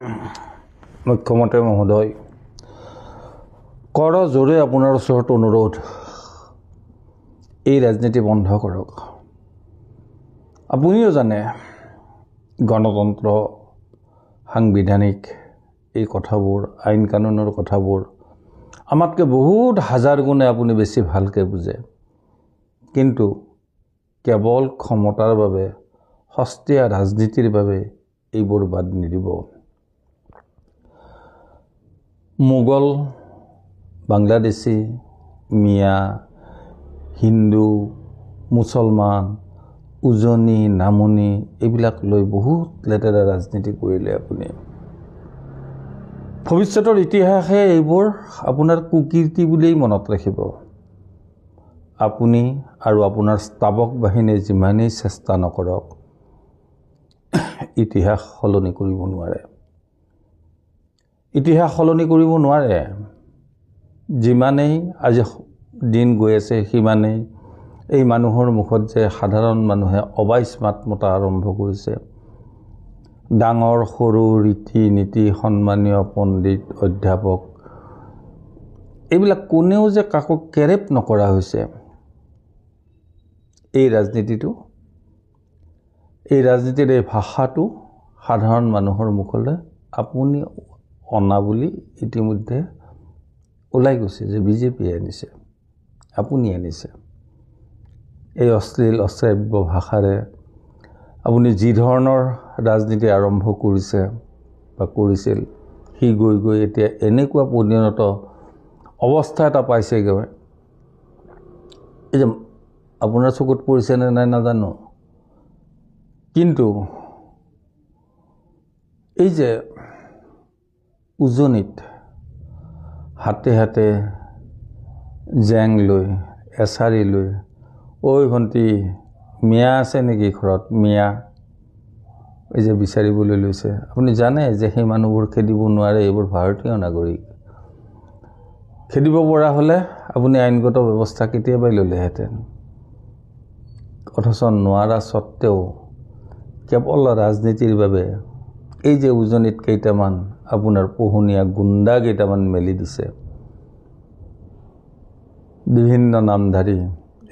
মুখ্যমন্ত্ৰী মহোদয়, কৰ জোৰে আপোনাৰ ওচৰত অনুৰোধ, এই ৰাজনীতি বন্ধ কৰক। আপুনিও জানে গণতন্ত্ৰ, সাংবিধানিক এই কথাবোৰ, আইন কানুনৰ কথাবোৰ আমাতকৈ বহুত হাজাৰ গুণে আপুনি বেছি ভালকৈ বুজে। কিন্তু কেৱল ক্ষমতাৰ বাবে, সস্তীয়া ৰাজনীতিৰ বাবে এইবোৰ বাদ নিদিব। মোগল, বাংলাদেশী, মিয়া, হিন্দু, মুছলমান, উজনি, নামনি এইবিলাক লৈ বহুত লেতেৰা ৰাজনীতি কৰিলে আপুনি। ভৱিষ্যতৰ ইতিহাসে এইবোৰ আপোনাৰ কুকীৰ্তি বুলিয়েই মনত ৰাখিব। আপুনি আৰু আপোনাৰ স্তাৱক বাহিনীয়ে যিমানেই চেষ্টা নকৰক, ইতিহাস সলনি কৰিব নোৱাৰে। ইতিহাস সলনি কৰিব নোৱাৰে। যিমানেই আজি দিন গৈ আছে, সিমানেই এই মানুহৰ মুখত যে সাধাৰণ মানুহে অবাইচ মাত মতা আৰম্ভ কৰিছে। ডাঙৰ সৰু, ৰীতি নীতি, সন্মানীয় পণ্ডিত, অধ্যাপক এইবিলাক কোনেও যে কাকো কেৰেপ নকৰা হৈছে। এই ৰাজনীতিৰ এই ভাষাটো সাধাৰণ মানুহৰ মুখলৈ আপুনি অনা বুলি ইতিমধ্যে ওলাই গৈছে যে বিজেপিয়ে আনিছে, আপুনি আনিছে। এই অশ্লীল অশ্ৰাব্য ভাষাৰে আপুনি যি ধৰণৰ ৰাজনীতি আৰম্ভ কৰিছে বা কৰিছিল, সি গৈ গৈ এতিয়া এনেকুৱা পৰিণত অৱস্থা এটা পাইছেগৈ। এই যে আপোনাৰ চকুত পৰিছেনে নাই নাজানো, কিন্তু এই যে উজনিত হাতে হাতে জেং লৈ, এছাৰি লৈ, ঐ ভণ্টি মিয়া আছে নেকি ঘৰত, মিয়া এই যে বিচাৰিবলৈ লৈছে। আপুনি জানে যে সেই মানুহবোৰ খেদিব নোৱাৰে, এইবোৰ ভাৰতীয় নাগৰিক। খেদিব পৰা হ'লে আপুনি আইনগত ব্যৱস্থা কেতিয়াবাই ল'লেহেঁতেন। অথচ নোৱাৰা স্বত্তেও কেৱল ৰাজনীতিৰ বাবে এই যে উজনিত কেইটামান আপোনাৰ পোহনীয়া গুণ্ডা কেইটামান মেলি দিছে, বিভিন্ন নামধাৰী,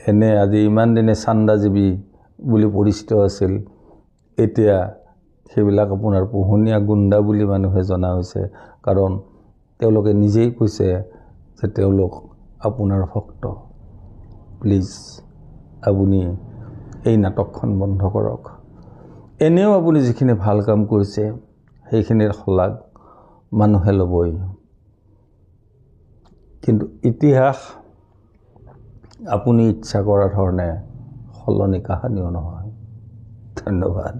এনে আজি ইমান দিনে চান্দাজীৱী বুলি পৰিচিত আছিল, এতিয়া সেইবিলাক আপোনাৰ পোহনীয়া গুণ্ডা বুলি মানুহে জনা হৈছে। কাৰণ তেওঁলোকে নিজেই কৈছে যে তেওঁলোক আপোনাৰ ভক্ত। প্লিজ আপুনি এই নাটকখন বন্ধ কৰক। এনেও আপুনি যিখিনি ভাল কাম কৰিছে সেইখিনিৰ শলাগ মানুহে ল'বই, কিন্তু ইতিহাস আপুনি ইচ্ছা কৰা ধৰণে সলনি কাহানিও নহয়। ধন্যবাদ।